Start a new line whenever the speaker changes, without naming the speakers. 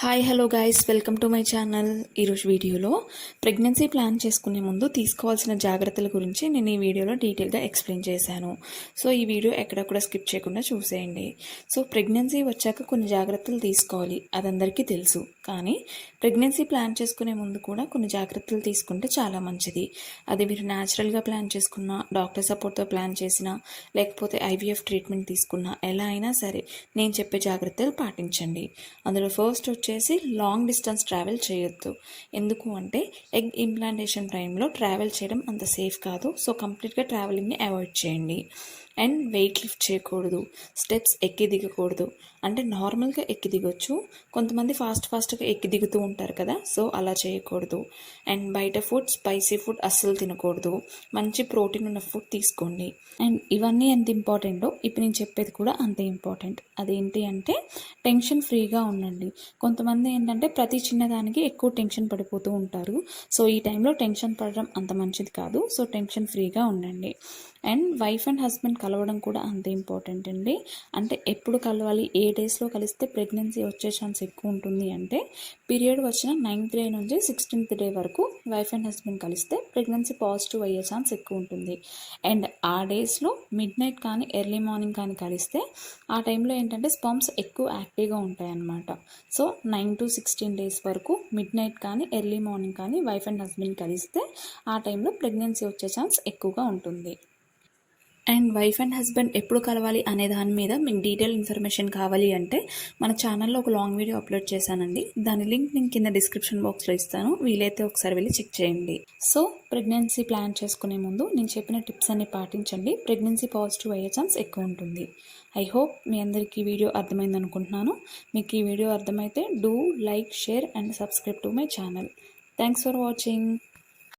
Hi hello guys welcome to my channel. ఈరోజు వీడియోలో pregnancy plan చేసుకునే ముందు తీసుకోవాల్సిన జాగ్రత్తల గురించి నేను ఈ వీడియోలో డీటెయిల్గా ఎక్స్ప్లెయిన్ చేశాను. సో ఈ వీడియో ఎక్కడ కూడా స్కిప్ చేయకుండా చూసేయండి. సో ప్రెగ్నెన్సీ వచ్చాక కొన్ని జాగ్రత్తలు తీసుకోవాలి, అదందరికీ తెలుసు. కానీ ప్రెగ్నెన్సీ ప్లాన్ చేసుకునే ముందు కూడా కొన్ని జాగ్రత్తలు తీసుకుంటే చాలా మంచిది. అది మీరు న్యాచురల్గా ప్లాన్ చేసుకున్నా, డాక్టర్ సపోర్ట్తో ప్లాన్ చేసినా, లేకపోతే ఐవీఎఫ్ ట్రీట్మెంట్ తీసుకున్నా, ఎలా అయినా సరే నేను చెప్పే జాగ్రత్తలు పాటించండి. అందులో ఫస్ట్ వచ్చేసి లాంగ్ డిస్టెన్స్ ట్రావెల్ చేయొద్దు. ఎందుకు అంటే ఎగ్ ఇంప్లాంటేషన్ టైంలో ట్రావెల్ చేయడం అంత సేఫ్ కాదు. సో కంప్లీట్గా ట్రావెలింగ్ని అవాయిడ్ చేయండి. అండ్ వెయిట్ లిఫ్ట్ చేయకూడదు, స్టెప్స్ ఎక్కి దిగకూడదు. అంటే నార్మల్గా ఎక్కి దిగొచ్చు, కొంతమంది ఫాస్ట్గా ఎక్కి దిగుతూ ఉంటారు కదా, సో అలా చేయకూడదు. అండ్ బయట ఫుడ్, స్పైసీ ఫుడ్ అస్సలు తినకూడదు. మంచి ప్రోటీన్ ఉన్న ఫుడ్ తీసుకోండి. అండ్ ఇవన్నీ ఎంత ఇంపార్టెంటో ఇప్పుడు నేను చెప్పేది కూడా అంతే ఇంపార్టెంట్. అదేంటి అంటే టెన్షన్ ఫ్రీగా ఉండండి. కొంతమంది ఏంటంటే ప్రతి చిన్నదానికి ఎక్కువ టెన్షన్ పడిపోతూ ఉంటారు. సో ఈ టైంలో టెన్షన్ పడడం అంత మంచిది కాదు. సో టెన్షన్ ఫ్రీగా ఉండండి. అండ్ వైఫ్ అండ్ హస్బెండ్ కలవడం కూడా అంతే ఇంపార్టెంట్ అండి. అంటే ఎప్పుడు కలవాలి, ఏ డేస్లో కలిస్తే ప్రెగ్నెన్సీ వచ్చే ఛాన్స్ ఎక్కువ ఉంటుంది అంటే పీరియడ్ వచ్చిన 9th డే నుంచి 16th డే వరకు వైఫ్ అండ్ హస్బెండ్ కలిస్తే ప్రెగ్నెన్సీ పాజిటివ్ అయ్యే ఛాన్స్ ఎక్కువ ఉంటుంది. అండ్ ఆ డేస్లో మిడ్ నైట్ కానీ ఎర్లీ మార్నింగ్ కానీ కలిస్తే ఆ టైంలో ఏంటంటే స్పర్మ్స్ ఎక్కువ యాక్టివ్గా ఉంటాయి అన్నమాట. సో 9 to 16 డేస్ వరకు మిడ్ నైట్ కానీ ఎర్లీ మార్నింగ్ కానీ వైఫ్ అండ్ హస్బెండ్ కలిస్తే ఆ టైంలో ప్రెగ్నెన్సీ వచ్చే ఛాన్స్ ఎక్కువగా ఉంటుంది. అండ్ వైఫ్ అండ్ హస్బెండ్ ఎప్పుడు కలవాలి అనే దాని మీద మీకు డీటెయిల్ ఇన్ఫర్మేషన్ కావాలి అంటే మన ఛానల్లో ఒక లాంగ్ వీడియో అప్లోడ్ చేశానండి. దాని లింక్ నేను కింద డిస్క్రిప్షన్ బాక్స్లో ఇస్తాను, వీలైతే ఒకసారి వెళ్ళి చెక్ చేయండి. సో ప్రెగ్నెన్సీ ప్లాన్ చేసుకునే ముందు నేను చెప్పిన టిప్స్ అన్ని పాటించండి. ప్రెగ్నెన్సీ పాజిటివ్ అయ్యే ఛాన్స్ ఎక్కువ ఉంటుంది. ఐ హోప్ మీ అందరికీ ఈ వీడియో అర్థమైంది అనుకుంటున్నాను. మీకు ఈ వీడియో అర్థమైతే do like, share and subscribe to my channel. Thanks for watching.